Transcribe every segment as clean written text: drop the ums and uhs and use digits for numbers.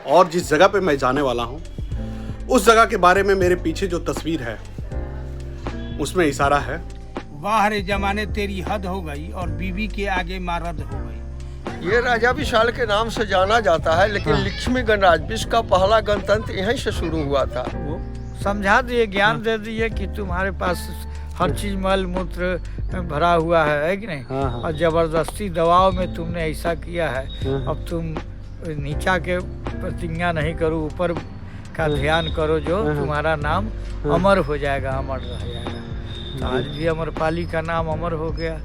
और जिस जगह पे मैं जाने वाला हूँ उस जगह के बारे में मेरे पीछे जो तस्वीर है उसमें इशारा है। वाह रे जमाने तेरी हद हो गई और बीवी के आगे मारद हो गई। ये राजा विशाल के नाम से जाना जाता है, लेकिन लक्ष्मी गणराज विश्व का पहला गणतंत्र यहीं से शुरू हुआ था। वो समझा दिए, ज्ञान दे दिए कि तुम्हारे पास हर चीज मल मूत्र भरा हुआ है कि नहीं। और जबरदस्ती दबाव में तुमने ऐसा किया है। अब तुम नीचा के प्रतिज्ञा नहीं करो, ऊपर का ध्यान करो, जो तुम्हारा नाम अमर हो जाएगा, अमर रह जाएगा। तो आज भी अमरपाली का नाम अमर हो गया।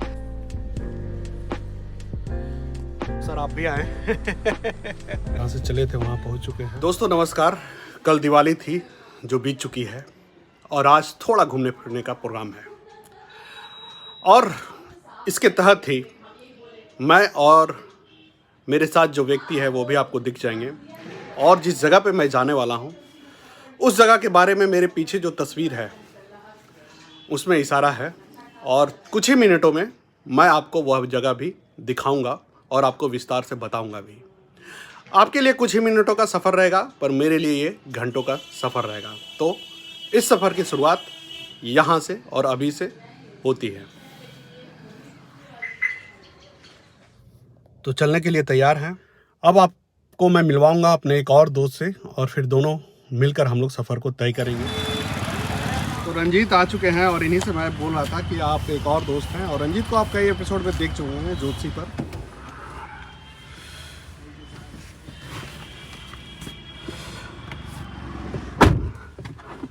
सर आप भी आए। यहाँ से चले थे वहाँ पहुँच चुके हैं। दोस्तों नमस्कार। कल दिवाली थी जो बीत चुकी है और आज थोड़ा घूमने फिरने का प्रोग्राम है और इसके तहत ही मैं और मेरे साथ जो व्यक्ति है वो भी आपको दिख जाएंगे। और जिस जगह पे मैं जाने वाला हूँ उस जगह के बारे में मेरे पीछे जो तस्वीर है उसमें इशारा है और कुछ ही मिनटों में मैं आपको वह जगह भी दिखाऊंगा और आपको विस्तार से बताऊंगा भी। आपके लिए कुछ ही मिनटों का सफ़र रहेगा पर मेरे लिए ये घंटों का सफ़र रहेगा। तो इस सफ़र की शुरुआत यहाँ से और अभी से होती है। तो चलने के लिए तैयार हैं। अब आपको मैं मिलवाऊंगा अपने एक और दोस्त से और फिर दोनों मिलकर हम लोग सफ़र को तय करेंगे। तो रंजीत आ चुके हैं और इन्हीं से मैं बोल रहा था कि आप एक और दोस्त हैं और रंजीत को आप कई एपिसोड में देख चुके हैं ज्योतिषी पर।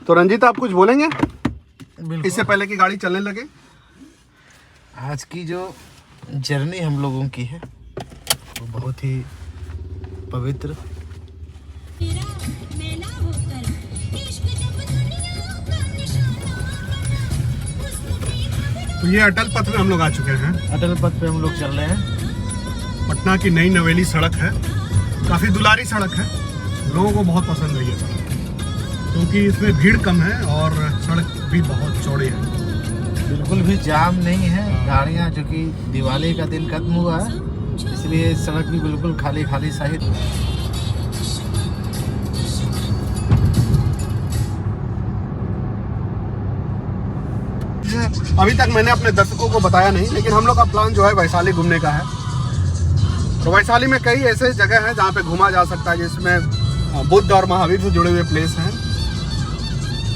तो रंजीत आप कुछ बोलेंगे इससे पहले कि गाड़ी चलने लगे? आज की जो जर्नी हम लोगों की है वो बहुत ही पवित्र। तो ये अटल पथ में हम लोग आ चुके हैं। अटल पथ पे हम लोग चल रहे हैं। पटना की नई नवेली सड़क है, काफ़ी दुलारी सड़क है, लोगों को बहुत पसंद है ये सड़क क्योंकि इसमें भीड़ कम है और सड़क भी बहुत चौड़ी है। बिल्कुल भी जाम नहीं है, गाड़ियाँ, जो कि दिवाली का दिन खत्म हुआ है इसलिए सड़क भी बिल्कुल खाली खाली सही। अभी तक मैंने अपने दर्शकों को बताया नहीं, लेकिन हम लोग का प्लान जो है वैशाली घूमने का है। तो वैशाली में कई ऐसे जगह हैं जहाँ पे घूमा जा सकता है, जिसमें बुद्ध और महावीर से जुड़े हुए प्लेस हैं।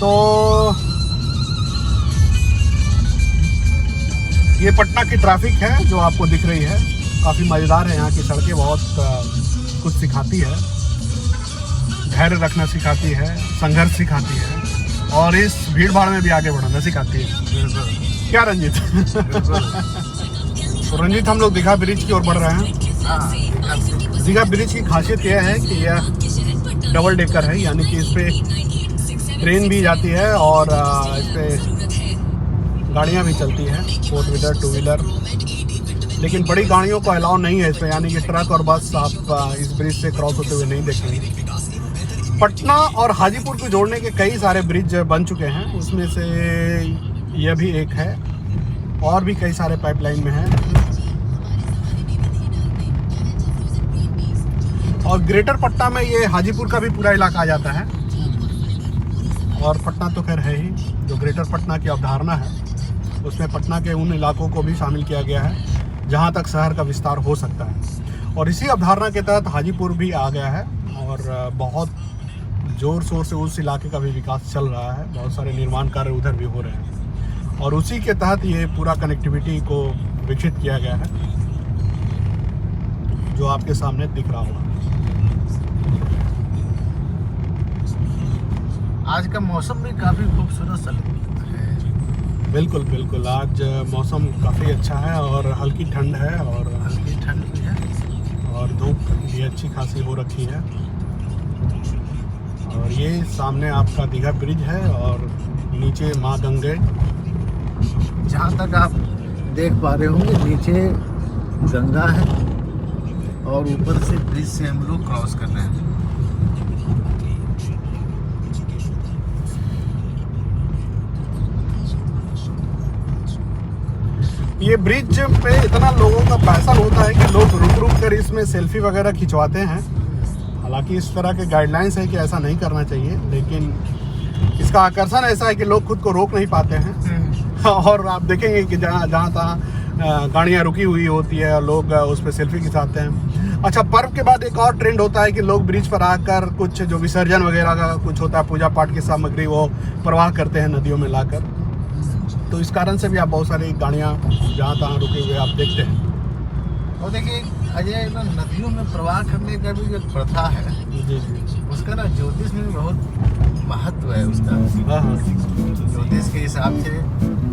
तो ये पटना की ट्रैफिक है जो आपको दिख रही है, काफ़ी मज़ेदार है। यहाँ की सड़कें बहुत कुछ सिखाती है, धैर्य रखना सिखाती है, संघर्ष सिखाती है और इस भीड़ भाड़ में भी आगे बढ़ना सिखाती है। क्या रंजीत? तो रंजीत हम लोग दीघा ब्रिज की ओर बढ़ रहे हैं। दीघा ब्रिज की खासियत यह है कि यह डबल डेकर है, यानी कि इस पे ट्रेन भी जाती है और इस पे गाड़ियाँ भी चलती हैं, 4 व्हीलर 2 व्हीलर। लेकिन बड़ी गाड़ियों को अलाउ नहीं है इस पे, यानी कि ट्रक और बस आप इस ब्रिज से क्रॉस होते हुए नहीं देखेंगे। पटना और हाजीपुर को जोड़ने के कई सारे ब्रिज बन चुके हैं, उसमें से यह भी एक है और भी कई सारे पाइपलाइन में हैं। और ग्रेटर पटना में ये हाजीपुर का भी पूरा इलाका आ जाता है और पटना तो खैर है ही। जो ग्रेटर पटना की अवधारणा है उसमें पटना के उन इलाकों को भी शामिल किया गया है जहां तक शहर का विस्तार हो सकता है और इसी अवधारणा के तहत हाजीपुर भी आ गया है और बहुत ज़ोर शोर से उस इलाके का भी विकास चल रहा है। बहुत सारे निर्माण कार्य उधर भी हो रहे हैं और उसी के तहत ये पूरा कनेक्टिविटी को विकसित किया गया है जो आपके सामने दिख रहा होगा। आज का मौसम भी काफ़ी खूबसूरत सा है। बिल्कुल बिल्कुल, आज मौसम काफ़ी अच्छा है और हल्की ठंड है और हल्की ठंड भी है और धूप भी अच्छी खासी हो रखी है। और ये सामने आपका दीघा ब्रिज है और नीचे माँ गंगे। जहाँ तक आप देख पा रहे होंगे नीचे गंगा है और ऊपर से ब्रिज से हम लोग क्रॉस कर रहे हैं। ये ब्रिज पे इतना लोगों का पैसा होता है कि लोग रुक रुक कर इसमें सेल्फी वगैरह खिंचवाते हैं हालांकि इस तरह के गाइडलाइंस है कि ऐसा नहीं करना चाहिए, लेकिन इसका आकर्षण ऐसा है कि लोग खुद को रोक नहीं पाते हैं। और आप देखेंगे कि जहाँ तहाँ गाड़ियाँ रुकी हुई होती है और लोग उस पर सेल्फी खिंचाते हैं। अच्छा, पर्व के बाद एक और ट्रेंड होता है कि लोग ब्रिज पर आकर कुछ जो विसर्जन वगैरह का कुछ होता है, पूजा पाठ की सामग्री, वो प्रवाह करते हैं नदियों में लाकर। तो इस कारण से भी आप बहुत सारी गाड़ियाँ जहाँ तहाँ रुके हुए आप देखते हैं। और देखिए अजय, ना नदियों में प्रवाह करने का भी जो प्रथा है, उसका ना ज्योतिष में बहुत महत्व है उसका। ज्योतिष के हिसाब से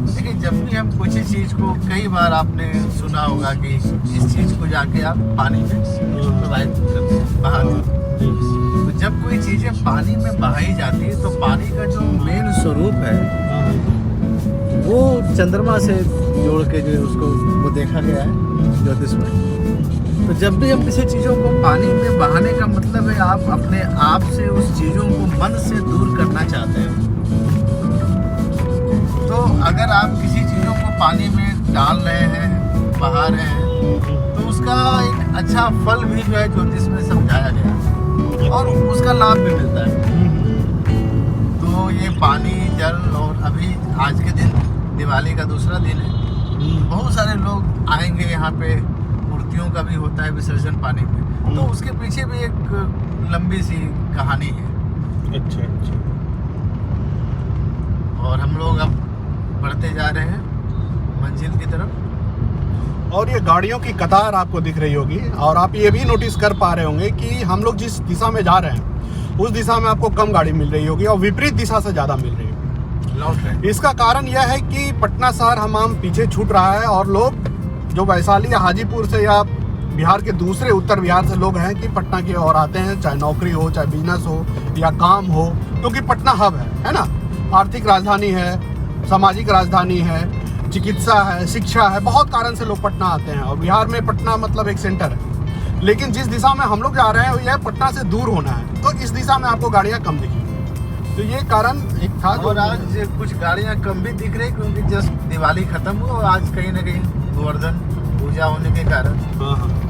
देखिए, जब भी हम कुछ चीज को, कई बार आपने सुना होगा कि इस चीज को जाके आप पानी में प्रवाहित करते हैं, बहाते हैं। तो जब कोई चीजें पानी में बहाई जाती है तो पानी का जो मेन स्वरूप है वो चंद्रमा से जोड़ के जो है उसको वो देखा गया है ज्योतिष में। तो जब भी हम किसी चीज़ों को पानी में बहाने का मतलब है आप अपने आप से उस चीज़ों को मन से दूर करना चाहते हैं। तो अगर आप किसी चीज़ों को पानी में डाल रहे हैं, बहा रहे हैं, तो उसका एक अच्छा फल भी जो है ज्योतिष में समझाया गया है और उसका लाभ भी मिलता है। तो ये पानी, जल, और अभी आज के दिन दिवाली का दूसरा दिन है, बहुत सारे लोग आएंगे यहाँ पे, मूर्तियों का भी होता है विसर्जन पानी में, तो उसके पीछे भी एक लंबी सी कहानी है। अच्छा। और हम लोग अब बढ़ते जा रहे हैं मंजिल की तरफ। और ये गाड़ियों की कतार आपको दिख रही होगी, और आप ये भी नोटिस कर पा रहे होंगे कि हम लोग जिस दिशा में जा रहे हैं उस दिशा में आपको कम गाड़ी मिल रही होगी और विपरीत दिशा से ज़्यादा मिल रही होगी। इसका कारण यह है कि पटना शहर हमाम पीछे छूट रहा है, और लोग जो वैशाली या हाजीपुर से या बिहार के दूसरे उत्तर बिहार से लोग हैं कि पटना की ओर आते हैं, चाहे नौकरी हो, चाहे बिजनेस हो या काम हो, क्योंकि पटना हब है ना। आर्थिक राजधानी है, सामाजिक राजधानी है, चिकित्सा है, शिक्षा है, बहुत कारण से लोग पटना आते हैं। और बिहार में पटना मतलब एक सेंटर है। लेकिन जिस दिशा में हम लोग जा रहे हैं यह पटना से दूर होना है, तो इस दिशा में आपको गाड़ियाँ कम दिखेंगी। तो ये कारण एक था। और आज कुछ गाड़ियाँ कम भी दिख रही क्योंकि जस्ट दिवाली खत्म हुआ, आज कहीं ना कहीं गोवर्धन पूजा होने के कारण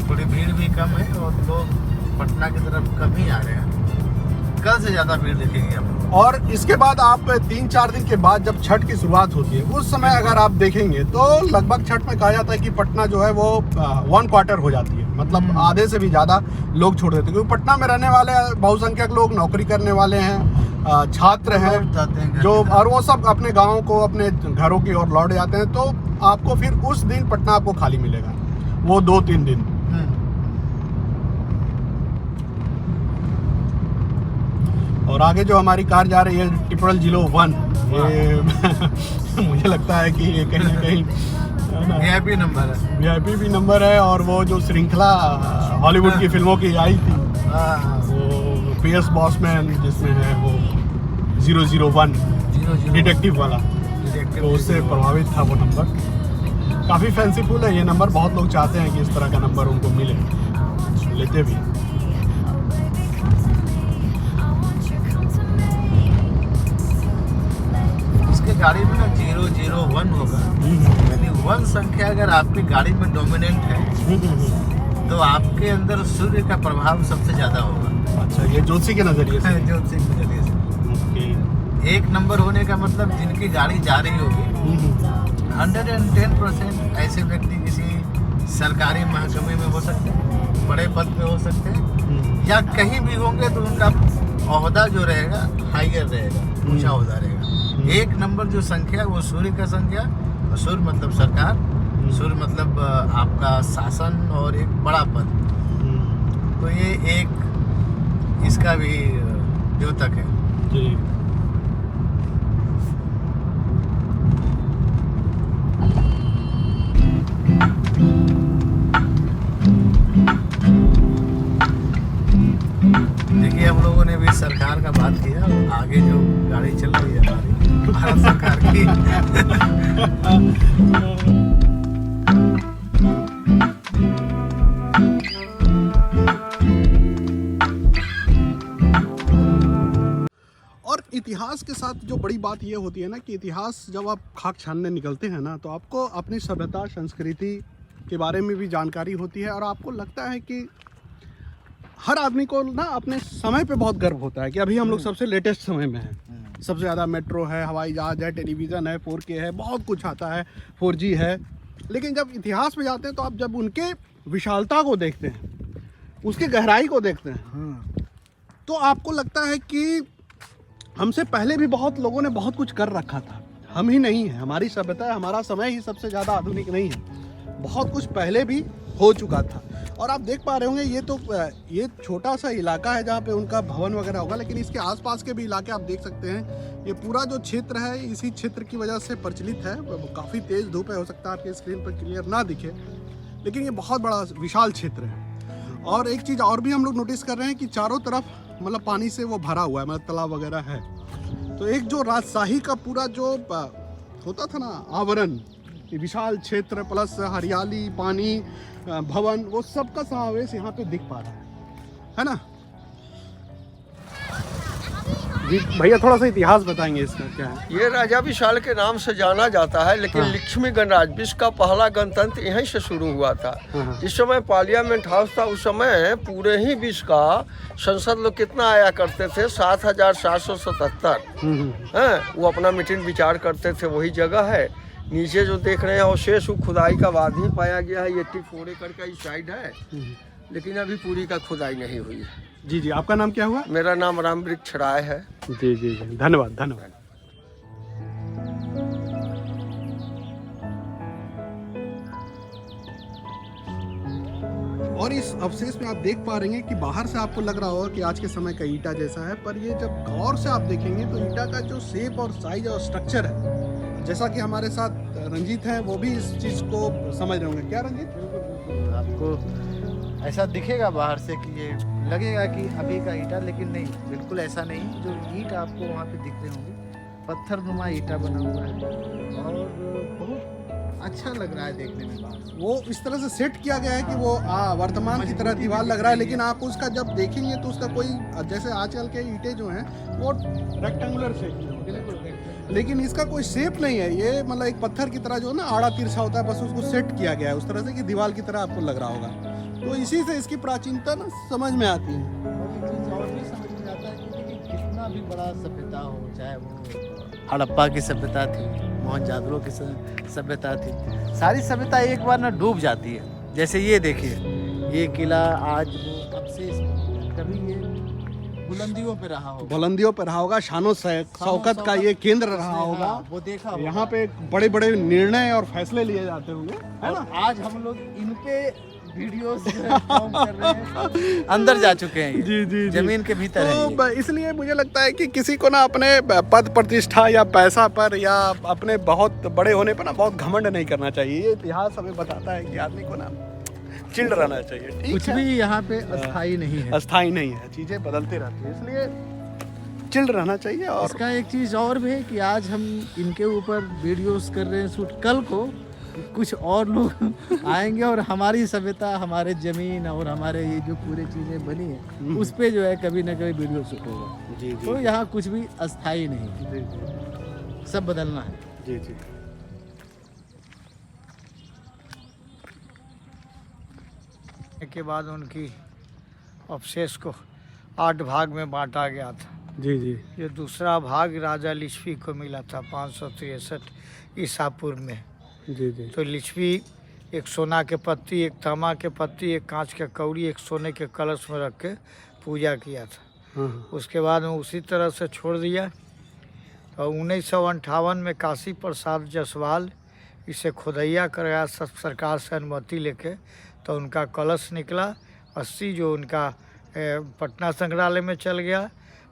थोड़ी भीड़ भी कम है और लोग पटना की तरफ कम ही आ रहे हैं। कल से ज़्यादा भीड़ देखेंगे हम। और इसके बाद आप 3-4 दिन के बाद जब छठ की शुरुआत होती है उस समय अगर आप देखेंगे तो लगभग छठ में कहा जाता है कि पटना जो है वो 1 क्वार्टर हो जाती है, मतलब आधे से भी ज़्यादा लोग छोड़ देते हैं। क्योंकि पटना में रहने वाले बहुसंख्यक लोग नौकरी करने वाले हैं, छात्र हैं जो, और वो सब अपने गाँव को, अपने घरों की ओर लौट जाते हैं। तो आपको फिर उस दिन पटना आपको खाली मिलेगा, वो 2-3 दिन। और आगे जो हमारी कार जा रही है 001, ये मुझे लगता है कि ये कहीं ना कहीं VIP नंबर है, VIP भी नंबर है। और वो जो श्रृंखला हॉलीवुड की फिल्मों की आई थी, वो PS बॉसमैन जिसमें है वो 001 डिटेक्टिव वाला, तो उससे प्रभावित था वो नंबर। काफ़ी फैंसीफुल है ये नंबर, बहुत लोग चाहते हैं कि इस तरह का नंबर उनको मिले, लेते भी। इसके गाड़ी में ना 001 होगा, यानी 1 संख्या अगर आपकी गाड़ी में डोमिनेंट है तो आपके अंदर सूर्य का प्रभाव सबसे ज़्यादा होगा। अच्छा, ये ज्योतिषी के नज़रिए से। ज्योतिष के नज़रिए से 1 नंबर होने का मतलब जिनकी गाड़ी जा रही होगी 110% ऐसे व्यक्ति किसी सरकारी महकमे में हो सकते हैं, बड़े पद पे हो सकते हैं, या कहीं भी होंगे तो उनका ओहदा जो रहेगा हाइयर रहेगा, ऊंचा ओहदा रहेगा। 1 नंबर जो संख्या वो सूर्य का संख्या, और सूर्य मतलब सरकार, सूर्य मतलब आपका शासन और एक बड़ा पद। तो ये एक इसका भी द्योतक है। जी। देखिए हम लोगों ने भी सरकार का बात किया, आगे जो गाड़ी चल रही है हमारी भारत सरकार की और इतिहास के साथ जो बड़ी बात ये होती है ना कि इतिहास जब आप खाक छानने निकलते हैं ना, तो आपको अपनी सभ्यता, संस्कृति के बारे में भी जानकारी होती है, और आपको लगता है कि हर आदमी को ना अपने समय पे बहुत गर्व होता है कि अभी हम लोग सबसे लेटेस्ट समय में हैं। सबसे ज़्यादा मेट्रो है, हवाई जहाज़ है, टेलीविज़न है, 4K है, बहुत कुछ आता है, 4G है। लेकिन जब इतिहास में जाते हैं तो आप जब उनके विशालता को देखते हैं, उसकी गहराई को देखते हैं, तो आपको लगता है कि हमसे पहले भी बहुत लोगों ने बहुत कुछ कर रखा था। हम ही नहीं है, हमारी सभ्यता, हमारा समय ही सबसे ज़्यादा आधुनिक नहीं है। बहुत कुछ पहले भी हो चुका था। और आप देख पा रहे होंगे ये छोटा सा इलाका है जहाँ पे उनका भवन वगैरह होगा, लेकिन इसके आसपास के भी इलाके आप देख सकते हैं। ये पूरा जो क्षेत्र है इसी क्षेत्र की वजह से प्रचलित है। काफ़ी तेज़ धूप है, हो सकता है आपके स्क्रीन पर क्लियर ना दिखे, लेकिन ये बहुत बड़ा विशाल क्षेत्र है। और एक चीज़ और भी हम लोग नोटिस कर रहे हैं कि चारों तरफ मतलब पानी से वो भरा हुआ है, मतलब तालाब वगैरह है। तो एक जो राजशाही का पूरा जो होता था ना आवरण, विशाल क्षेत्र प्लस हरियाली, पानी, भवन, वो सबका समावेश यहाँ पे दिख पा रहा है ना। जी भैया थोड़ा सा इतिहास बताएंगे इसका क्या है? ये राजा विशाल के नाम से जाना जाता है, लेकिन लक्ष्मी गणराज विश्व का पहला गणतंत्र यहीं से शुरू हुआ था। जिस समय पार्लियामेंट हाउस था उस समय पूरे ही विश्व का संसद लोग कितना आया करते थे, 7,777। वो अपना मीटिंग विचार करते थे, वही जगह है। नीचे जो देख रहे हैं अवशेष खुदाई का बाद ही पाया गया है। 84 एकड़ का इस साइड है, लेकिन अभी पूरी का खुदाई नहीं हुई है। जी जी, आपका नाम क्या हुआ? मेरा नाम रामवृक्ष राय है। जी जी जी, धन्यवाद धन्यवाद। और इस अवशेष में आप देख पा रहे हैं कि बाहर से आपको लग रहा होगा कि आज के समय का ईंटा जैसा है, पर ये जब गौर से आप देखेंगे तो ईंटा का जो शेप और साइज और स्ट्रक्चर है, जैसा कि हमारे साथ रंजीत है वो भी इस चीज़ को समझ रहे होंगे। क्या रंजीत? आपको ऐसा दिखेगा बाहर से कि ये लगेगा कि अभी का ईंटा, लेकिन नहीं, बिल्कुल ऐसा नहीं। जो ईंट आपको वहाँ पे दिख रहे होंगे, पत्थरनुमा ईंटा बना हुआ है और बहुत अच्छा लग रहा है देखने में। बाहर वो इस तरह से सेट किया गया है कि वो वर्तमान की तरह दीवार लग रहा है, लेकिन आप उसका जब देखेंगे तो उसका कोई, जैसे आजकल के ईंटे जो हैं वो रेक्टेंगुलर शेप में होते हैं, लेकिन इसका कोई शेप नहीं है। ये मतलब एक पत्थर की तरह जो है ना आड़ा तिरछा होता है, बस उसको सेट किया गया है उस तरह से कि दीवार की तरह आपको लग रहा होगा। तो इसी से इसकी प्राचीनता ना समझ में आती है। और एक चीज़ और भी समझ में आता है कि कितना भी बड़ा सभ्यता हो, चाहे वो हड़प्पा की सभ्यता थी, मोहनजोदड़ो की सभ्यता थी, सारी सभ्यता एक बार ना डूब जाती है। जैसे ये देखिए, ये किला आज वो अवशेष, कभी ये बुलंदियों पे रहा होगा, बुलंदियों पर रहा होगा, शानो शौकत का ये केंद्र रहा होगा। वो देखा यहाँ पे बड़े बड़े निर्णय और फैसले लिए जाते होंगे, है ना। आज हम लोग इन पे वीडियोस कर रहे हैं, अंदर जा चुके हैं, जी जी जमीन के भीतर है ये। तो इसलिए मुझे लगता है कि किसी को ना अपने पद प्रतिष्ठा या पैसा पर या अपने बहुत बड़े होने पर ना बहुत घमंड नहीं करना चाहिए। ये इतिहास हमें बताता है कि आदमी को ना चिल्ड रहना चाहिए। ठीक कुछ है? भी यहाँ पे अस्थाई नहीं है, अस्थाई नहीं है, चीजें बदलती रहती है, इसलिए चिल्ड रहना चाहिए। और इसका एक चीज़ और भी है कि आज हम इनके ऊपर वीडियोस कर रहे हैं शूट, कल को कुछ और लोग आएंगे और हमारी सभ्यता, हमारे ज़मीन और हमारे ये जो पूरी चीज़ें बनी है उस पे जो है कभी ना कभी वीडियो शूट होगा। जी जी तो यहाँ कुछ भी अस्थाई नहीं, जी सब बदलना है। जी जी। के बाद उनकी अवशेष को 8 भाग में बांटा गया था। जी जी ये दूसरा भाग राजा लिच्छवी को मिला था 563 ईसा पूर्व में। जी जी तो लिच्छवी एक सोना के पत्ती, एक तांबा के पत्ती, एक कांच के कौड़ी, एक सोने के कलश में रख के पूजा किया था। हाँ उसके बाद में उसी तरह से छोड़ दिया। और 1958 में काशी प्रसाद जायसवाल इसे खुदैया कराया सरकार से अनुमति लेके, तो उनका कलश निकला 80 जो उनका पटना संग्रहालय में चल गया,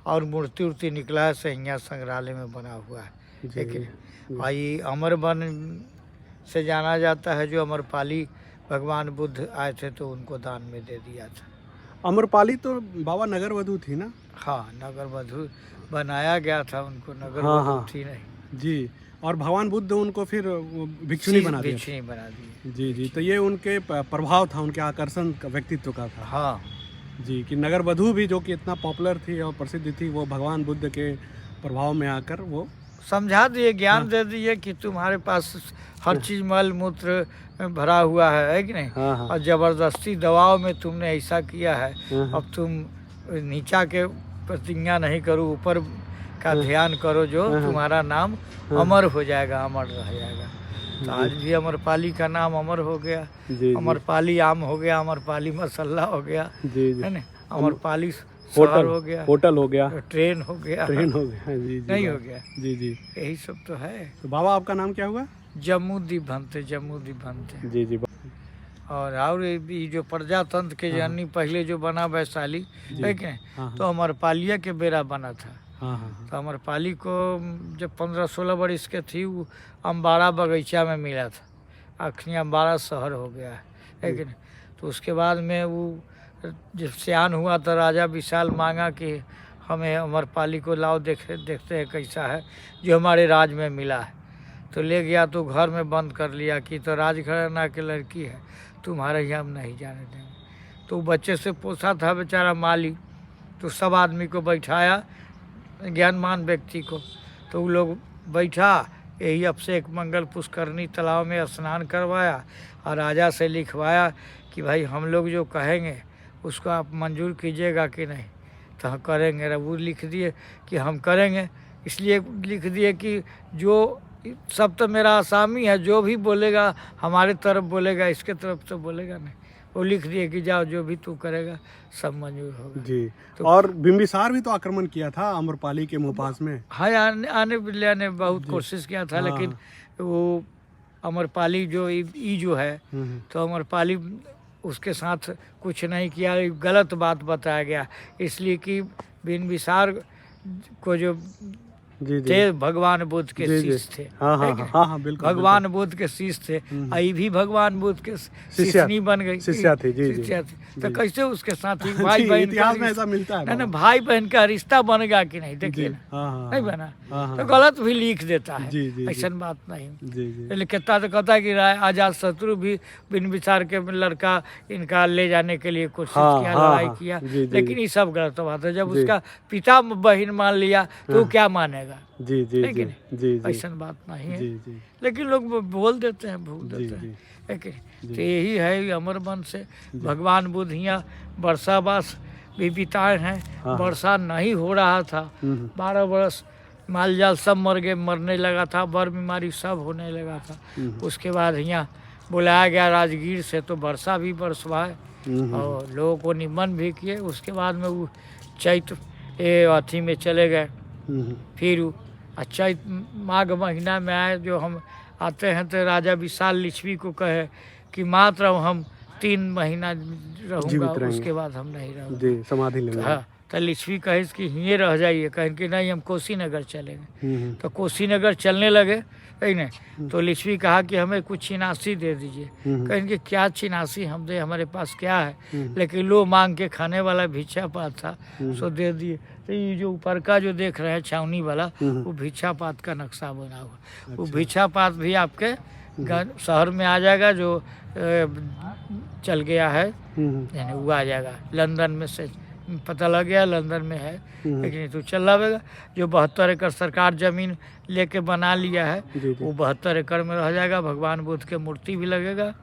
और मूर्ति उर्ति निकला है सहिया संग्रहालय में बना हुआ है। लेकिन भाई अमरवन से जाना जाता है, जो अमरपाली भगवान बुद्ध आए थे तो उनको दान में दे दिया था। अमरपाली तो बाबा नगर वधू थी ना? हाँ, नगर वधू बनाया गया था उनको, नगर हाँ, वधू हाँ। थी नहीं। जी, और भगवान बुद्ध उनको फिर भिक्षुणी बना दिया। भिक्षुणी बना दी। जी जी, तो ये उनके प्रभाव था, उनके आकर्षण का, व्यक्तित्व का था। हाँ जी, कि नगर वधू भी जो कि इतना पॉपुलर थी और प्रसिद्ध थी, वो भगवान बुद्ध के प्रभाव में आकर वो समझा दिए, ज्ञान दे दिए कि तुम्हारे पास हर चीज मल मूत्र भरा हुआ है कि नहीं। और जबरदस्ती दबाव में तुमने ऐसा किया है। अब तुम नीचा के प्रतिज्ञा नहीं करो, ऊपर का ध्यान करो, जो तुम्हारा नाम अमर हो जाएगा, अमर रह जाएगा। तो आज भी अमरपाली का नाम अमर हो गया। अमरपाली आम हो गया, अमरपाली मसाला हो गया, है ना, अमरपाली शहर हो गया, होटल हो गया, ट्रेन हो गया, ट्रेन हो गया। जी जी नहीं हो गया। जी जी। यही सब तो है। तो बाबा आपका नाम क्या हुआ? जम्मूदीप भंते, जम्मूदीप भंते। जी जी। और ये जो प्रजातंत्र के जननी पहले जो बना वैशाली, है कि नहीं, तो अमरपालिया के बेरा बना था। तो अमरपाली को जब 15-16 वर्ष के थी, वो अम्बाड़ा बगीचा में मिला था। अखनी अम्बाड़ा शहर हो गया है कि नहीं। तो उसके बाद में वो जब सियान हुआ तो राजा विशाल मांगा कि हमें अमरपाली को लाओ, देखते हैं कैसा है, जो हमारे राज में मिला है। तो ले गया तो घर में बंद कर लिया कि तो राजघराना की लड़की है, तुम्हारे यहाँ हम नहीं जाने देंगे। तो बच्चे से पूछा था बेचारा माली, तो सब आदमी को बैठाया, ज्ञानमान व्यक्ति को, तो वो लोग बैठा, यही अभिषेक मंगल पुष्करणी तालाब में स्नान करवाया और राजा से लिखवाया कि भाई हम लोग जो कहेंगे उसको आप मंजूर कीजिएगा कि नहीं। तो हम करेंगे। वो लिख दिए कि हम करेंगे, इसलिए लिख दिए कि जो सब तो मेरा आसामी है, जो भी बोलेगा हमारे तरफ बोलेगा, इसके तरफ तो बोलेगा नहीं। वो लिख दिए कि जाओ, जो भी तू करेगा सब मंजूर होगा। जी। तो और बिंबिसार भी तो आक्रमण किया था अमरपाली के मुँह पास में। हाँ, आने ने बहुत कोशिश किया था, लेकिन वो अमरपाली जो ई जो है, तो अमरपाली उसके साथ कुछ नहीं किया। गलत बात बताया गया, इसलिए कि बिंबिसार को जो थे भगवान बुद्ध के शिष्य थे। हाँ, बिल्कुल, भगवान बुद्ध के शिष्य थे। आई भी भगवान बुद्ध के शिष्यनी बन गई, शिष्या थी। जी जी। तो कैसे उसके साथ ही भाई बहन इतिहास में ऐसा मिलता है ना, भाई बहन का रिश्ता बनेगा कि नहीं, देखिए नहीं बना तो गलत भी लिख देता है। ऐसा बात नहीं। लिखता तो कहता है कि आजाद शत्रु भी बिंबिसार के लड़का इनका ले जाने के लिए कोशिश किया, लड़ाई किया, लेकिन ये सब गलत बात है। जब उसका पिता बहन मान लिया तो वो क्या मानेगा। जी जी जी जी। ऐसा बात नहीं है, लेकिन लोग बोल देते हैं, भूल देते हैं। तो यही है अमर वन से भगवान बुद्ध यहाँ वर्षावास भी बिताए हैं। वर्षा नहीं हो रहा था, 12 वर्ष माल जाल सब मर गए, मरने लगा था, बर बीमारी सब होने लगा था। उसके बाद यहाँ बुलाया गया राजगीर से, तो वर्षा भी बरसवाए और लोगों को निमन भी किए। उसके बाद में वो चैत्र अथी में चले गए। फिर चैत माघ महीना में आए, जो हम आते हैं तो राजा विशाल लिच्छवी को कहे कि मात्र हम 3 महीना रहूँगा, उसके बाद हम नहीं रहूँगा, समाधि लेंगे। हाँ, तो लिच्छवी कहे कि यहीं रह जाइए, कहें कि नहीं हम कोशीनगर चलेंगे। तो कोशीनगर चलने लगे, है नहीं। तो लिच्छवी कहा कि हमें कुछ छिनासी दे दीजिए। कहें कि क्या छिनासी हम दे, हमारे पास क्या है, लेकिन लो मांग के खाने वाला भिक्षा पात था, सो दे दिए। तो ये जो ऊपर का जो देख रहे हैं छावनी वाला, वो भिक्षा पात का नक्शा बना हुआ। वो भिक्षा पात भी आपके शहर में आ जाएगा, जो चल गया है, यानी वो आ जाएगा। लंदन में से पता लग गया, लंदन में है, लेकिन तो चल रहा। जो 72 एकड़ सरकार जमीन लेके बना लिया है, वो 72 एकड़ में रह जाएगा। भगवान बुद्ध के मूर्ति भी लगेगा,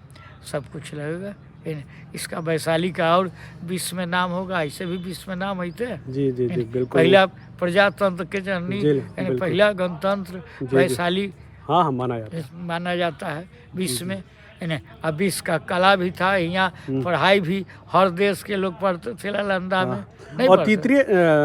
सब कुछ लगेगा। इसका वैशाली का और विश्व में नाम होगा, ऐसे भी विश्व में नाम होते हैं। जी जी जी, बिल्कुल। पहला प्रजातंत्र के जननी, यानी पहला गणतंत्र वैशाली माना जाता है विश्व में। अब विश्व का कला भी था, यहाँ पढ़ाई भी हर देश के लोग पढ़ते थे नालंदा में। नहीं, और तीसरी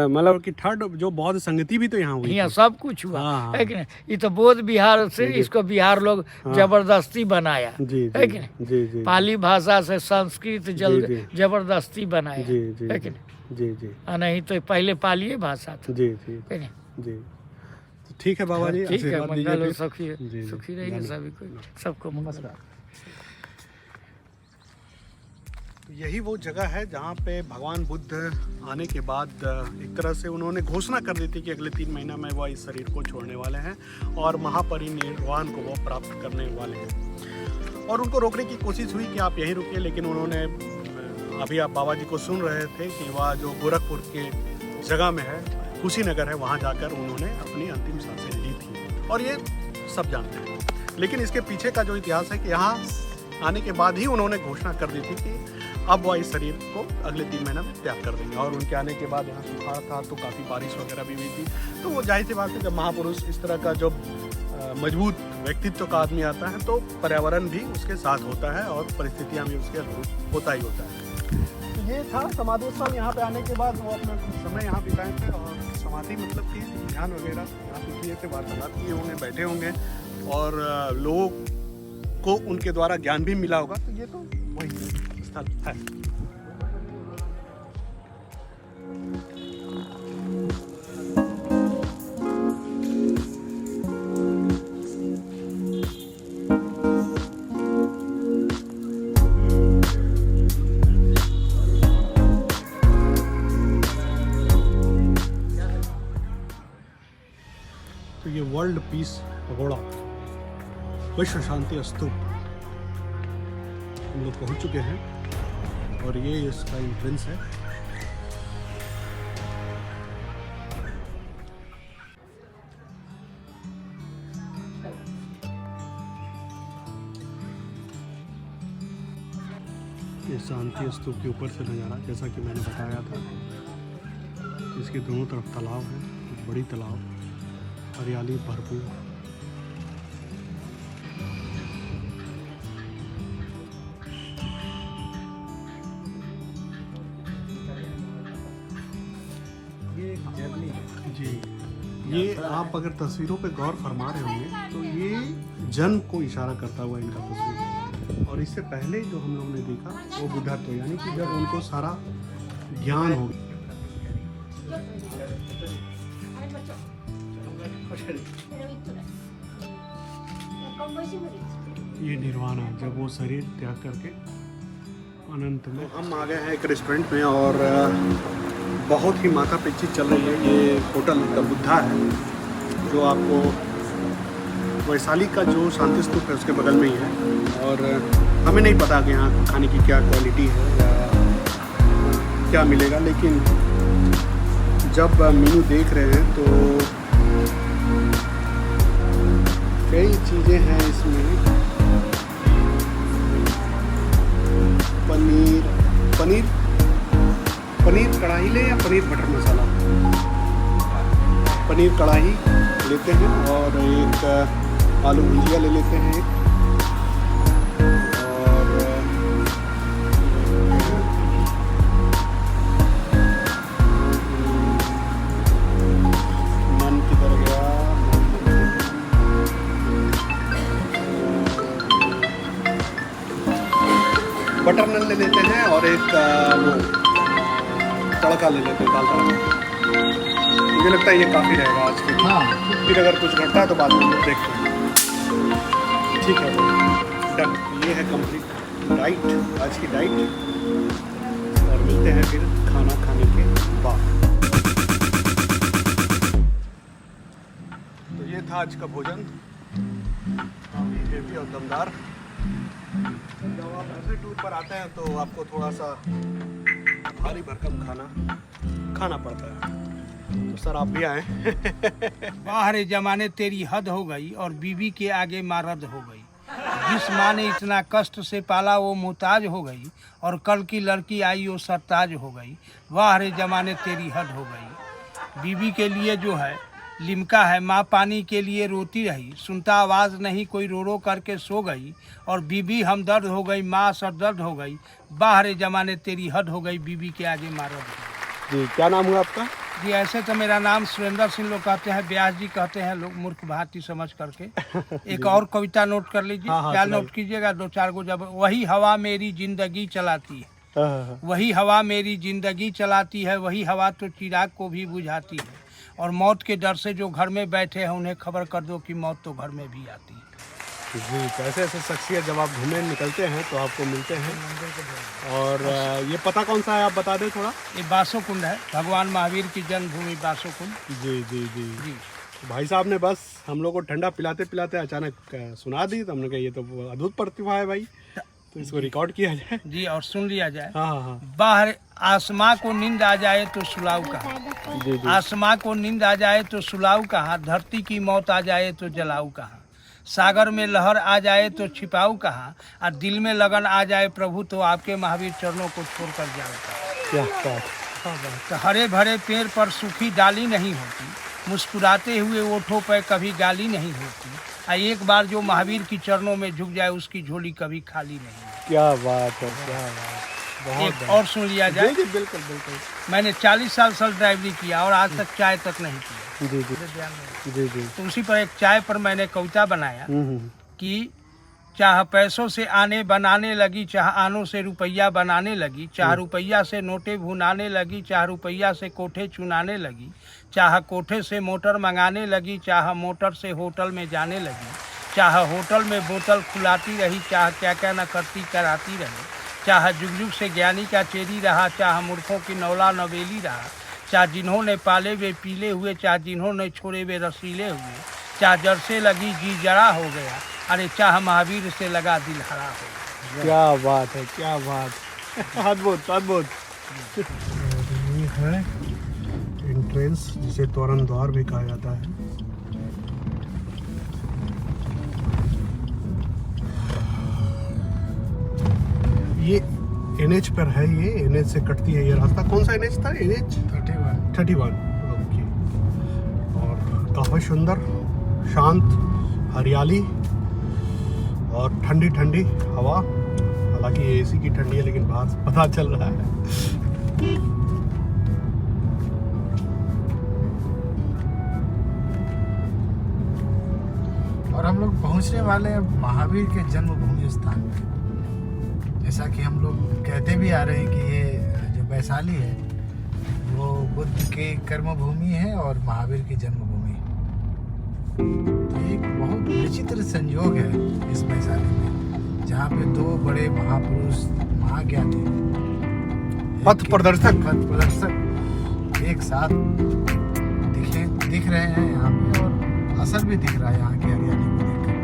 मतलब कि थर्ड जो बौद्ध संगति भी तो यहाँ हुई, यहाँ सब कुछ हुआ है कि नहीं। ये तो बौद्ध बिहार से, इसको बिहार लोग जबरदस्ती बनाया है कि नहीं। पाली भाषा से संस्कृत जबरदस्ती बनाया है कि नहीं। नहीं तो पहले पाली भाषा था। जी जी जी। ठीक है बाबा जी, ठीक है, मंगल सुखी रहिए सभी को, सबको मंगल। यही वो जगह है जहाँ पे भगवान बुद्ध आने के बाद एक तरह से उन्होंने घोषणा कर दी थी कि अगले 3 महीना में वह इस शरीर को छोड़ने वाले हैं और महापरिनिर्वाण को वो प्राप्त करने वाले हैं। और उनको रोकने की कोशिश हुई कि आप यहीं रुकिए, लेकिन उन्होंने, अभी आप बाबा जी को सुन रहे थे कि वह जो गोरखपुर के जगह में है, कुशीनगर है, वहाँ जाकर उन्होंने अपनी अंतिम सांसें ली थी। और ये सब जानते हैं। लेकिन इसके पीछे का जो इतिहास है कि यहाँ आने के बाद ही उन्होंने घोषणा कर दी थी कि अब वह इस शरीर को अगले 3 महीने में त्याग कर देंगे। और उनके आने के बाद यहाँ सुखाड़ था तो काफ़ी बारिश वगैरह भी हुई थी। तो वो जाहिर सी बात है, जब महापुरुष इस तरह का जो मजबूत व्यक्तित्व का आदमी आता है तो पर्यावरण भी उसके साथ होता है और परिस्थितियाँ भी उसके अनुरूप होता ही होता है। तो ये था समाधि स्थल। यहाँ पे आने के बाद वो अपना कुछ समय यहाँ बिताए थे और समाधि मतलब कि ध्यान वगैरह यहाँ पे किए थे, वार्तालाप किए होंगे, बैठे होंगे और लोगों को उनके द्वारा ज्ञान भी मिला होगा। तो ये तो वही स्थल है। तो ये वर्ल्ड पीस पगोड़ा, विश्व शांति स्तूप हम लोग पहुंच चुके हैं और ये इसका एंट्रेंस है। ये शांति स्तूप के ऊपर से नज़ारा, जैसा कि मैंने बताया था, इसके दोनों तरफ तालाब है, बड़ी तालाब, हरियाली भरपूर। ये एक जर्नी है जी, ये आप अगर तस्वीरों पे गौर फरमा रहे होंगे तो ये जन्म को इशारा करता हुआ इनका तस्वीर। और इससे पहले जो हम लोगों ने देखा वो बुद्धत्व, यानी कि जब उनको सारा ज्ञान हो गया। ये निर्वाणा, जब वो शरीर त्याग करके अनंत में। हम आ गए हैं एक रेस्टोरेंट में और बहुत ही माथा पिच्ची चल रही है। ये होटल द बुद्धा है जो आपको वैशाली का जो शांति स्तूप है उसके बगल में ही है। और हमें नहीं पता कि यहाँ खाने की क्या क्वालिटी है या क्या मिलेगा, लेकिन जब मेनू देख रहे हैं तो कई चीज़ें हैं इसमें। पनीर कढ़ाई ले या पनीर बटर मसाला। पनीर कढ़ाई लेते हैं और एक आलू भुजिया ले लेते हैं और नान किधर गया, बटर नान ले लेते हैं और एक वो तड़का ले लेते हैं, दाल तड़का। मुझे लगता है ये काफ़ी रहेगा आज के लिए। हाँ, फिर अगर कुछ घटता है तो बाद में हम लोग देखते हैं। ठीक है, डन। ये है कंप्लीट डाइट, आज की डाइट। और मिलते हैं फिर खाना खाने के बाद। तो ये था आज का भोजन, काफ़ी हेवी और दमदार। जब आप ऐसे टूर पर आते हैं तो आपको थोड़ा सा भारी भरकम खाना पड़ता है। तो सर आप भी आए। बाहर जमाने तेरी हद हो गई और बीवी के आगे मारद हो गई। जिस माँ ने इतना कष्ट से पाला वो मुहताज हो गई और कल की लड़की आई वो सरताज हो गई। वाह रे जमाने तेरी हद हो गई। बीवी के लिए जो है लिमका है, माँ पानी के लिए रोती रही, सुनता आवाज़ नहीं कोई रो रो करके सो गई। और बीवी हमदर्द हो गई, माँ सरदर्द हो गई। बाहर जमाने तेरी हद हो गई, बीवी के आगे मारद हो जी। क्या नाम हुआ आपका? जी ऐसे तो मेरा नाम सुरेंद्र सिंह लोग कहते हैं, व्यास जी कहते हैं लोग मूर्ख भांति समझ करके। एक और कविता नोट कर लीजिए। हाँ, क्या नोट कीजिएगा? 2-4 गो। जब वही हवा मेरी जिंदगी चलाती है, वही हवा मेरी जिंदगी चलाती है, वही हवा तो चिराग को भी बुझाती है। और मौत के डर से जो घर में बैठे हैं उन्हें खबर कर दो कि मौत तो घर में भी आती है। जी, तो ऐसे ऐसे शख्सियत जब आप घूमने निकलते हैं तो आपको मिलते हैं। और ये पता कौन सा है आप बता दें थोड़ा। ये बासो कुंड है, भगवान महावीर की जन्मभूमि बासो कुंड। जी जी जी जी। भाई साहब ने बस हम लोग को ठंडा पिलाते पिलाते अचानक सुना दी, तो हमने कहा ये तो अद्भुत प्रतिभा है भाई। तो इसको रिकॉर्ड किया जाए। जी, और सुन लिया जाए। हाँ हाँ हाँ। बाहर आसमां को नींद आ जाए तो सुलाऊ कहाँ, जी जी। आसमां को नींद आ जाए तो सुलाऊ कहाँ, धरती की मौत आ जाए तो जलाऊ कहाँ, सागर में लहर आ जाए तो छिपाऊ कहाँ, और दिल में लगन आ जाए प्रभु तो आपके महावीर चरणों को छोड़कर जाऊँ कहाँ। क्या बात। तो हरे भरे पेड़ पर सूखी डाली नहीं होती, मुस्कुराते हुए ओठों पर कभी गाली नहीं होती, और एक बार जो महावीर की चरणों में झुक जाए उसकी झोली कभी खाली नहीं होती। क्या बात है, क्या बात। बहुत एक और सुन लिया जाए। जी, बिल्कुल बिल्कुल। मैंने 40 साल ड्राइवरी किया और आज तक चाय तक नहीं पिया। जी जी ध्यान में। जी जी। तो उसी पर एक चाय पर मैंने कविता बनाया कि चाह पैसों से आने बनाने लगी, चाह आनों से रुपया बनाने लगी, चाह रुपया से नोटे भुनाने लगी, चाह रुपया से कोठे चुनाने लगी, चाह कोठे से मोटर मंगाने लगी, चाह मोटर से होटल में जाने लगी, चाह होटल में बोतल खुलाती रही, चाह क्या क्या न करती कराती रही, चाह जुग जुग से ज्ञानी का चेरी रहा, चाह मूर्खों की नौला नवेली रहा, चाह जिन्होंने पाले वे पीले हुए, चाह जिन्होंने छोड़े वे रसीले हुए, चाह जड़ से लगी जी जड़ा हो गया, अरे चाह महावीर से लगा दिल हरा हो गया। क्या बात है, क्या बात। अद्भुत अद्भुत। ये है एंट्रेंस, जिसे तोरण द्वार भी कहा जाता है। ये NH पर है, ये NH से कटती है ये रास्ता। कौन सा NH था? NH 31। ओके। और काफ़ी सुंदर, शांत, हरियाली और ठंडी ठंडी हवा। हालांकि ये AC की ठंडी है, लेकिन बाहर से पता चल रहा है। और हम लोग पहुंचने वाले हैं महावीर के जन्मभूमि स्थान पे। जैसा कि हम लोग कहते भी आ रहे हैं कि ये जो वैशाली है वो बुद्ध के कर्मभूमि है और महावीर की जन्मभूमि। तो एक बहुत विचित्र संयोग है इस वैशाली में, जहाँ पे दो बड़े महापुरुष, महाज्ञानी, पथ प्रदर्शक एक साथ दिख रहे हैं यहाँ पे, और असर भी दिख रहा है यहाँ की हरियाली को देखकर।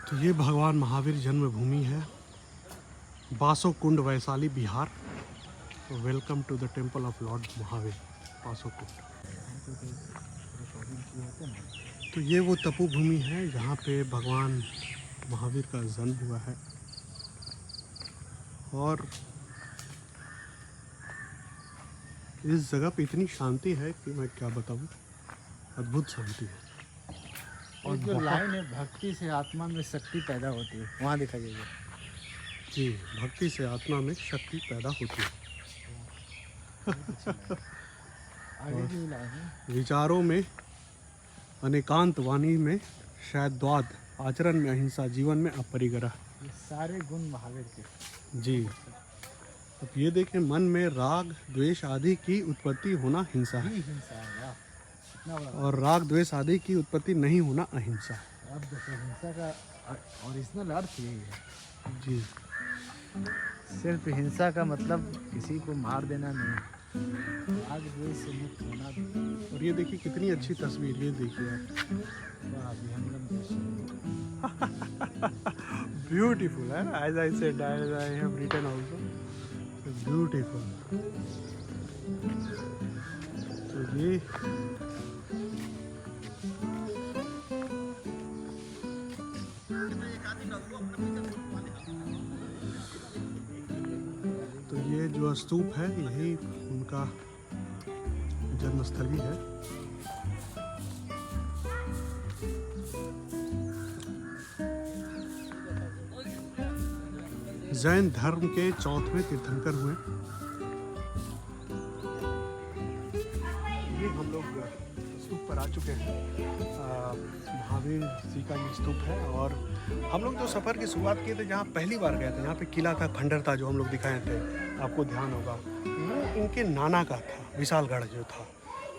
तो ये भगवान महावीर जन्मभूमि है, Basokund, Vaishali, Bihar. Welcome to the temple of Lord Mahavir, Basokund. तो ये वो तपो भूमि है जहाँ पे भगवान महावीर का जन्म हुआ है। और इस जगह पे इतनी शांति है कि मैं क्या बताऊँ, अद्भुत शांति है। और जो लाइन है, भक्ति से आत्मा में शक्ति पैदा होती है, वहाँ दिखाइए। जी, भक्ति से आत्मा में शक्ति पैदा होती है। आगे की लाइन है, विचारों में अनेकांत, वाणी में शायद्वाद, आचरण में अहिंसा, जीवन में अपरिग्रह। ये सारे गुण महावीर के। जी। अब ये देखें, मन में राग द्वेष आदि की उत्पत्ति होना हिंसा है, हिंसा है, वाह, इतना बड़ा। और राग द्वेष आदि की उत्पत्ति नहीं होना अहिंसा है। अब देखो, हिंसा का ओरिजिनल अर्थ यही है। जी। सिर्फ हिंसा का मतलब किसी को मार देना नहीं, राग द्वेष से मुक्त होना भी। और ये देखिए कितनी अच्छी तस्वीर, ये देखिए आप। वाह, विहंगम दृश्य। ब्यूटीफुल है ना, as I said, as I have written also, beautiful. तो ये जो स्तूप है यही उनका जन्मस्थली है। जैन धर्म के चौथे तीर्थंकर हुए। ये हम लोग स्तूप पर आ चुके हैं। महावीर जी का ये स्तूप है। और हम लोग जो सफ़र की शुरुआत किए थे, जहाँ पहली बार गए थे, यहाँ पे किला था, खंडर था, जो हम लोग दिखाए थे, आपको ध्यान होगा, वो इनके नाना का था, विशालगढ़ जो था।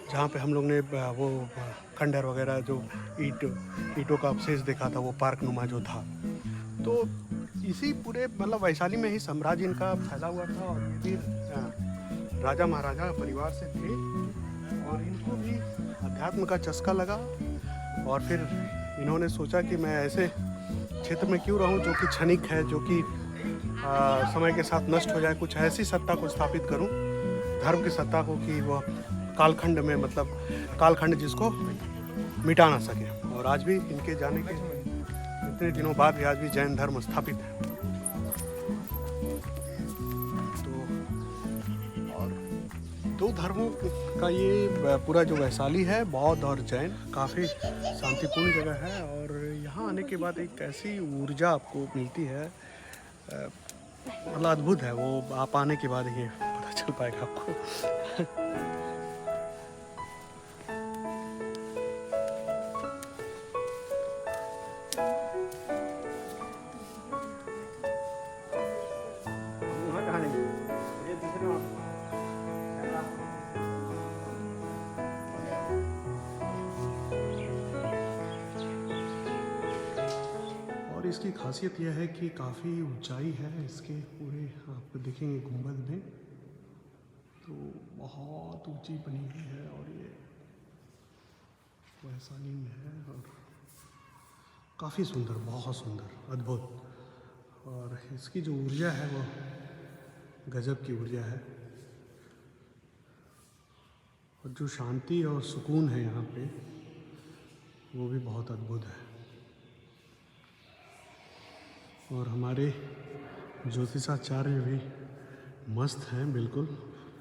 जहाँ पे हम लोग ने वो खंडर वगैरह जो ईंटों का अवशेष देखा था, वो पार्क नुमा जो था, तो इसी पूरे मतलब वैशाली में ही साम्राज्य इनका फैला हुआ था। और ये भी राजा महाराजा परिवार से थे और इनको भी अध्यात्म का चस्का लगा और फिर इन्होंने सोचा कि मैं ऐसे क्षेत्र में क्यों रहूं जो कि क्षणिक है, जो कि समय के साथ नष्ट हो जाए, कुछ ऐसी सत्ता को स्थापित करूं, धर्म की सत्ता को, कि वह कालखंड में, मतलब कालखंड जिसको मिटा ना सके। और आज भी इनके जाने के इतने दिनों बाद भी आज भी जैन धर्म स्थापित है। तो और दो धर्मों का ये पूरा जो वैशाली है, बौद्ध और जैन, काफ़ी शांतिपूर्ण जगह है। और यहाँ आने के बाद एक ऐसी ऊर्जा आपको मिलती है, मतलब अद्भुत है। वो आप आने के बाद ही पता चल पाएगा आपको। और इसकी खासियत यह है कि काफ़ी ऊंचाई है इसके पूरे, आप देखेंगे गुंबद में तो बहुत ऊंची बनी हुई है। और ये वैशाली में है और काफ़ी सुंदर, बहुत सुंदर, अद्भुत। और इसकी जो ऊर्जा है वो गजब की ऊर्जा है। और जो शांति और सुकून है यहाँ पे, वो भी बहुत अद्भुत है। और हमारे ज्योतिषाचार्य भी मस्त हैं, बिल्कुल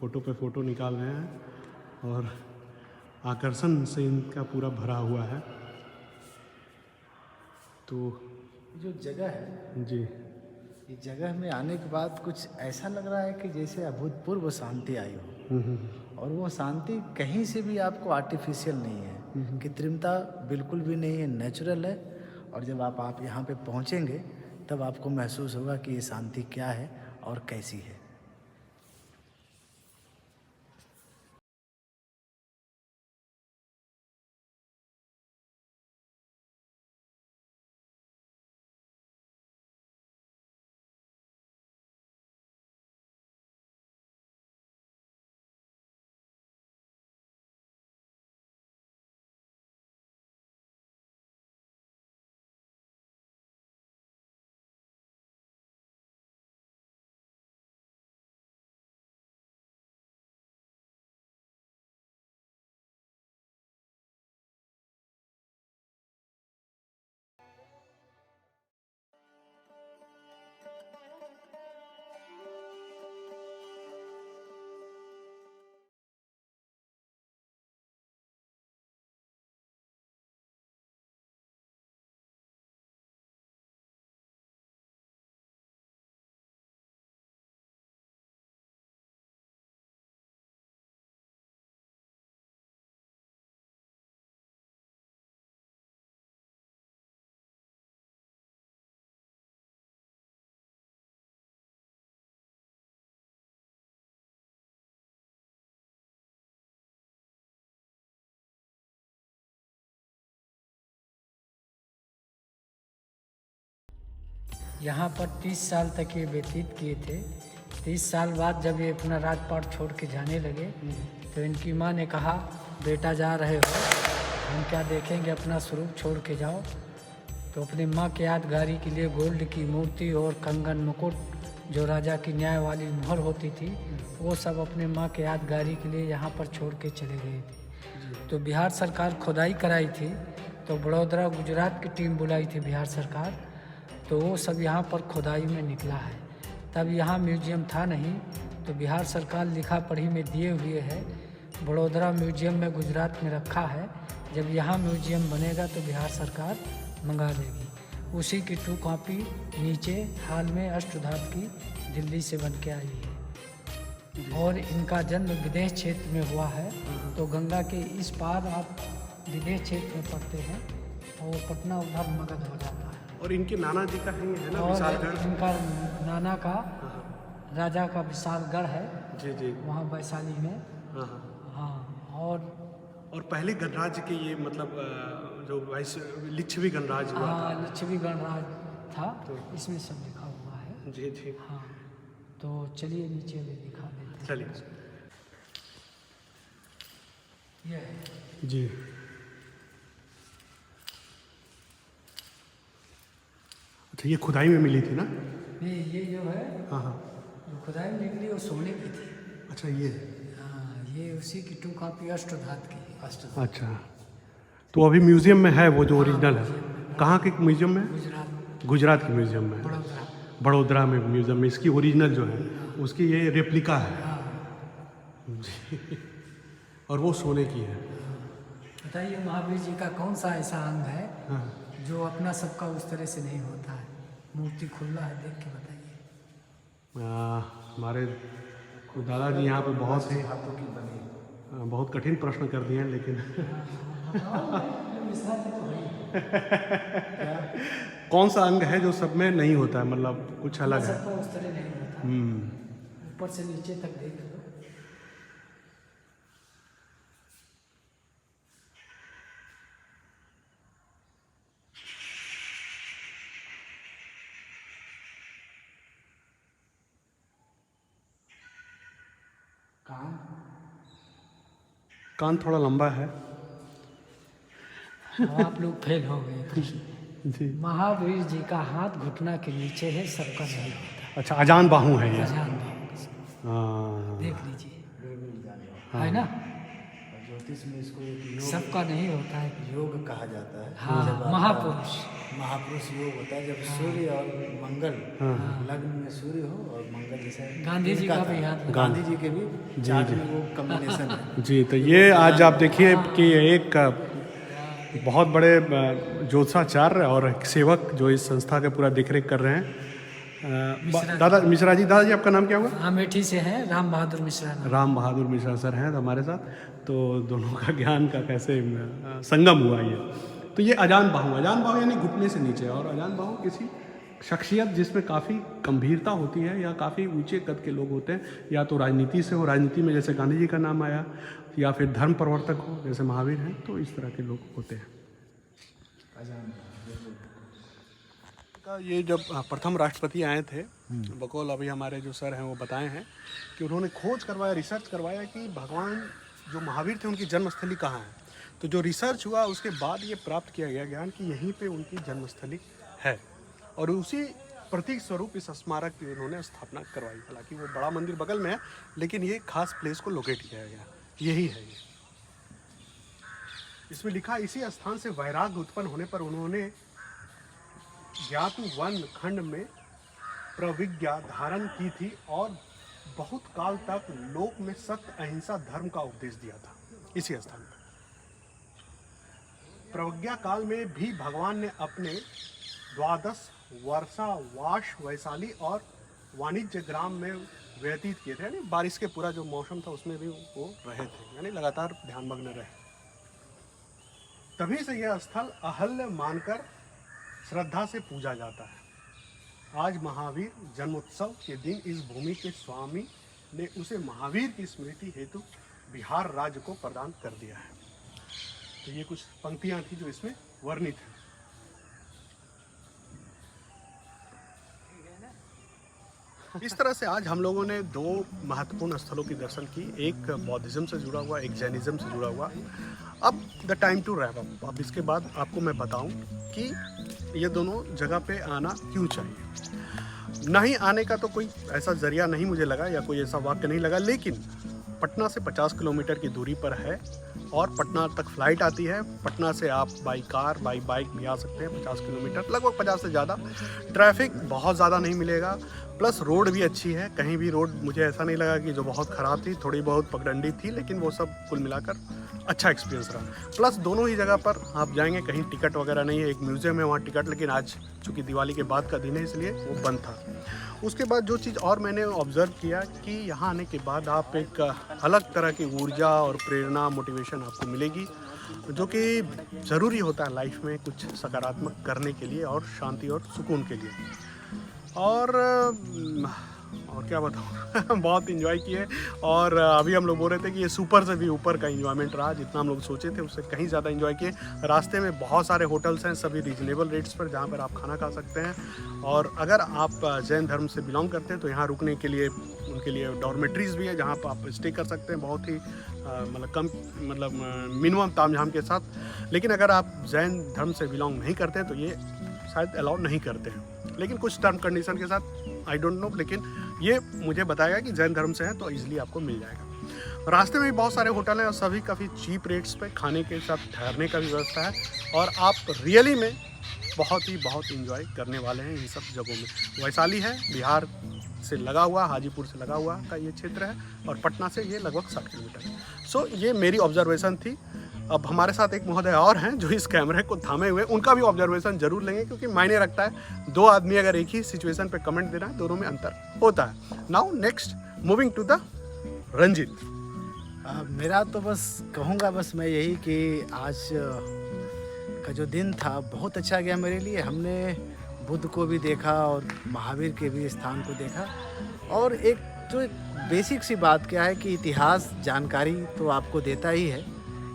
फ़ोटो पे फ़ोटो निकाल रहे हैं और आकर्षण से इनका पूरा भरा हुआ है। तो जो जगह है, जी, इस जगह में आने के बाद कुछ ऐसा लग रहा है कि जैसे अभूतपूर्व शांति आई हो। और वो शांति कहीं से भी आपको आर्टिफिशियल नहीं है, कृत्रिमता बिल्कुल भी नहीं है, नेचुरल है। और जब आप यहाँ पे पहुँचेंगे तब आपको महसूस होगा कि ये शांति क्या है और कैसी है। यहाँ पर 30 साल तक ये व्यतीत किए थे। 30 साल बाद जब ये अपना राजपाट छोड़ के जाने लगे तो इनकी माँ ने कहा, बेटा जा रहे हो, हम क्या देखेंगे, अपना स्वरूप छोड़ के जाओ। तो अपने माँ के यादगारी के लिए गोल्ड की मूर्ति और कंगन, मुकुट, जो राजा की न्याय वाली मोहर होती थी, वो सब अपने माँ के यादगारी के लिए यहाँ पर छोड़ के चले गए थे। तो बिहार सरकार खुदाई कराई थी, तो बड़ौदा गुजरात की टीम बुलाई थी बिहार सरकार, तो वो सब यहाँ पर खुदाई में निकला है। तब यहाँ म्यूजियम था नहीं, तो बिहार सरकार लिखा पढ़ी में दिए हुए है, बड़ौदा म्यूजियम में गुजरात में रखा है। जब यहाँ म्यूजियम बनेगा तो बिहार सरकार मंगा देगी। उसी की 2 कॉपी नीचे हाल में अष्टधातु की दिल्ली से बन के आई है। और इनका जन्म विदेश क्षेत्र में हुआ है, तो गंगा के इस पार आप विदेश क्षेत्र में पढ़ते हैं और पटना उधर मगध हो जाता है। और इनके नाना जी का है ना और विशालगढ़, इनका नाना का राजा का विशालगढ़ है जी जी, वहाँ वैशाली में। हाँ हाँ। हाँ, और और पहले गणराज्य के ये मतलब जो लिच्छवी गणराज्य हुआ हाँ लिच्छवी गणराज था, इसमें सब लिखा हुआ है। था। जी जी हाँ तो चलिए नीचे भी दिखा देते हैं। चलिए ये है। जी। अच्छा ये खुदाई में मिली थी ना? नहीं ये जो है हाँ हाँ। जो खुदाई में निकली वो सोने की थी। अच्छा ये हाँ ये उसी की 2 कॉपी अष्टधात की है। अच्छा, तो अभी म्यूजियम में है वो जो ओरिजिनल है? कहाँ के म्यूजियम में? गुजरात गुजरात के म्यूजियम में है। बड़ौदा। बड़ोदरा में म्यूजियम में इसकी ओरिजिनल जो है उसकी ये रेप्लिका है जी। और वो सोने की है। बताइए महावीर जी का कौन सा ऐसा अंग है हाँ। जो अपना सबका उस तरह से नहीं होता है? मूर्ति खुला है, देख के बताइए। हमारे दादाजी यहाँ पे बहुत ही बहुत कठिन प्रश्न कर दिए हैं, लेकिन कौन सा अंग है जो सब में नहीं होता है, मतलब कुछ अलग है? सबका उस तरह नहीं होता, ऊपर से नीचे तक देख लो। कान थोड़ा लंबा है। आप लोग फेल हो गए। जी। महावीर जी का हाथ घुटना के नीचे है, सबका नहीं होता। अच्छा, अजान बाहु है ये। अजान बाहु। हाँ। देख लीजिए, है ना? ज्योतिष में इसको एक योग सबका नहीं होता है। योग कहा जाता है। हाँ, जब आपका महापुरुष। महापुरुष योग होता है जब सूर्य और मंगल लग्न में सूर्य हो और मंगल जैसे गांधी जी का भी हाथ। गांधी जी के भी चार्ट में वो कॉम्बिनेशन है। जी, तो ये आज आप देखिए कि एक बहुत बड़े ज्योतिषाचार्य और एक सेवक जो इस संस्था के पूरा देखरेख कर रहे हैं, दादाजी आपका नाम क्या हुआ? अमेठी से हैं, राम बहादुर मिश्रा नाम। राम बहादुर मिश्रा सर हैं हमारे साथ। तो दोनों का ज्ञान का कैसे संगम हुआ ये। तो ये अजान बाहु यानी घुटने से नीचे, और अजान बाहु किसी शख्सियत जिसमें काफ़ी गंभीरता होती है या काफ़ी ऊंचे कद के लोग होते हैं, या तो राजनीति से हो, राजनीति में जैसे गांधी जी का नाम आया, या फिर धर्म प्रवर्तक हो जैसे महावीर हैं, तो इस तरह के लोग होते हैं। ये जब प्रथम राष्ट्रपति आए थे बकौल अभी हमारे जो सर हैं वो बताए हैं कि उन्होंने खोज करवाया, रिसर्च करवाया कि भगवान जो महावीर थे उनकी जन्मस्थली कहाँ है। तो जो रिसर्च हुआ उसके बाद ये प्राप्त किया गया ज्ञान कि यहीं पे उनकी जन्मस्थली है, और उसी प्रतीक स्वरूप इस स्मारक की उन्होंने स्थापना करवाई। हालांकि वो बड़ा मंदिर बगल में है, लेकिन ये खास प्लेस को लोकेट किया गया, यही है ये। इसमें लिखा, इसी स्थान से वैराग्य उत्पन्न होने पर उन्होंने ज्ञातु वन खंड में प्रविज्ञा धारण की थी और बहुत काल तक लोक में सत्य अहिंसा धर्म का उपदेश दिया था। इसी स्थान पर प्रविज्ञा काल में भी भगवान ने अपने 12 वर्षावास वैशाली और वाणिज्य ग्राम में व्यतीत किए थे, यानी बारिश के पूरा जो मौसम था उसमें भी वो रहे थे, यानी लगातार ध्यानमग्न रहे। तभी से यह स्थल अहल्य मानकर श्रद्धा से पूजा जाता है। आज महावीर जन्मोत्सव के दिन इस भूमि के स्वामी ने उसे महावीर की स्मृति हेतु बिहार राज्य को प्रदान कर दिया है। तो ये कुछ पंक्तियां थी जो इसमें वर्णित है। इस तरह से आज हम लोगों ने 2 महत्वपूर्ण स्थलों की दर्शन की, एक बौद्धिज्म से जुड़ा हुआ, एक जैनिज्म से जुड़ा हुआ। अब the time to wrap up. अब इसके बाद आपको मैं बताऊं कि ये दोनों जगह पे आना क्यों चाहिए। नहीं आने का तो कोई ऐसा जरिया नहीं मुझे लगा, या कोई ऐसा वाक्य नहीं लगा, लेकिन पटना से 50 किलोमीटर की दूरी पर है और पटना तक फ्लाइट आती है। पटना से आप बाई कार बाई बाइक भी आ सकते हैं 50 किलोमीटर, लगभग 50 से ज़्यादा। ट्रैफिक बहुत ज़्यादा नहीं मिलेगा, प्लस रोड भी अच्छी है। कहीं भी रोड मुझे ऐसा नहीं लगा कि जो बहुत ख़राब थी, थोड़ी बहुत पगडंडी थी, लेकिन वो सब कुल मिलाकर अच्छा एक्सपीरियंस रहा। प्लस दोनों ही जगह पर आप जाएंगे कहीं टिकट वगैरह नहीं है। एक म्यूज़ियम है वहाँ टिकट, लेकिन आज चूँकि दिवाली के बाद का दिन है इसलिए वो बंद था। उसके बाद जो चीज़ और मैंने ऑब्ज़र्व किया कि यहाँ आने के बाद आप एक अलग तरह की ऊर्जा और प्रेरणा, मोटिवेशन आपको मिलेगी, जो कि ज़रूरी होता है लाइफ में कुछ सकारात्मक करने के लिए और शांति और सुकून के लिए। और और क्या बताऊँ बहुत इंजॉय किए। और अभी हम लोग बोल रहे थे कि ये सुपर से भी ऊपर का इंजॉयमेंट रहा, जितना हम लोग सोचे थे उससे कहीं ज़्यादा इंजॉय किए। रास्ते में बहुत सारे होटल्स हैं, सभी रीजनेबल रेट्स पर, जहाँ पर आप खाना खा सकते हैं। और अगर आप जैन धर्म से बिलोंग करते हैं तो यहाँ रुकने के लिए उनके लिए डॉर्मेट्रीज़ भी है, जहाँ पर आप स्टे कर सकते हैं बहुत ही मतलब कम, मतलब मिनिमम तामझाम के साथ। लेकिन अगर आप जैन धर्म से बिलोंग नहीं करते तो ये शायद अलाउ नहीं करते हैं, लेकिन कुछ टर्म कंडीशन के साथ, आई डोंट नो। लेकिन ये मुझे बताया कि जैन धर्म से हैं तो ईजिली आपको मिल जाएगा। रास्ते में भी बहुत सारे होटल हैं और सभी काफ़ी चीप रेट्स पे खाने के साथ ठहरने का भी व्यवस्था है। और आप रियली में बहुत इंजॉय करने वाले हैं इन सब जगहों में। वैशाली है, बिहार से लगा हुआ, हाजीपुर से लगा हुआ का ये क्षेत्र है, और पटना से ये लगभग 60 किलोमीटर। सो ये मेरी ऑब्जर्वेशन थी। अब हमारे साथ एक महोदय और हैं जो इस कैमरे को थामे हुए, उनका भी ऑब्जर्वेशन जरूर लेंगे, क्योंकि मायने रखता है। दो आदमी अगर एक ही सिचुएशन पे कमेंट दे रहा है, दोनों में अंतर होता है। Now next moving to the Ranjit. मेरा तो बस कहूँगा बस मैं यही कि आज का जो दिन था बहुत अच्छा गया मेरे लिए। हमने बुद्ध को भी देखा और महावीर के भी स्थान को देखा। और एक तो बेसिक सी बात क्या है कि इतिहास जानकारी तो आपको देता ही है,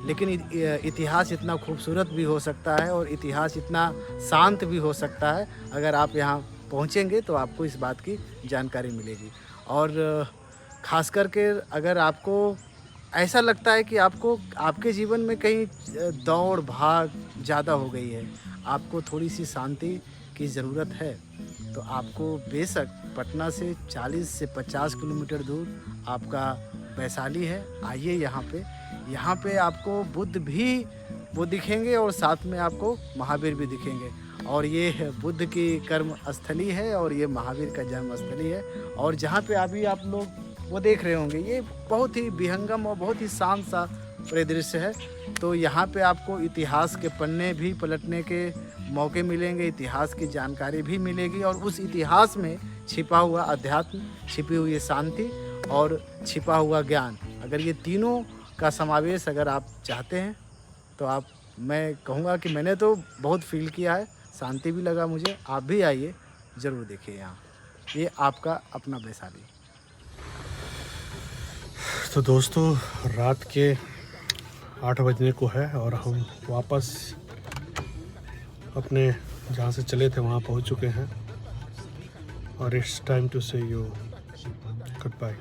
लेकिन इतिहास इतना खूबसूरत भी हो सकता है और इतिहास इतना शांत भी हो सकता है। अगर आप यहाँ पहुँचेंगे तो आपको इस बात की जानकारी मिलेगी। और ख़ास करके अगर आपको ऐसा लगता है कि आपको आपके जीवन में कहीं दौड़ भाग ज़्यादा हो गई है, आपको थोड़ी सी शांति की ज़रूरत है, तो आपको बेशक पटना से 40 से 50 किलोमीटर दूर आपका वैशाली है। आइए यहाँ पे आपको बुद्ध भी वो दिखेंगे और साथ में आपको महावीर भी दिखेंगे। और ये बुद्ध की कर्म स्थली है और ये महावीर का जन्म स्थली है। और जहाँ पे अभी आप लोग वो देख रहे होंगे, ये बहुत ही विहंगम और बहुत ही शांत सा परिदृश्य है। तो यहाँ पे आपको इतिहास के पन्ने भी पलटने के मौके मिलेंगे, इतिहास की जानकारी भी मिलेगी, और उस इतिहास में छिपा हुआ अध्यात्म, छिपी हुई शांति और छिपा हुआ ज्ञान, अगर ये तीनों का समावेश अगर आप चाहते हैं तो आप, मैं कहूँगा कि मैंने तो बहुत फील किया है, शांति भी लगा मुझे। आप भी आइए, ज़रूर देखिए यहाँ, ये आपका अपना वैशाली। तो दोस्तों रात के 8 बजने को है और हम वापस अपने जहाँ से चले थे वहाँ पहुँच चुके हैं। और इट्स टाइम टू से यू गुड बाय।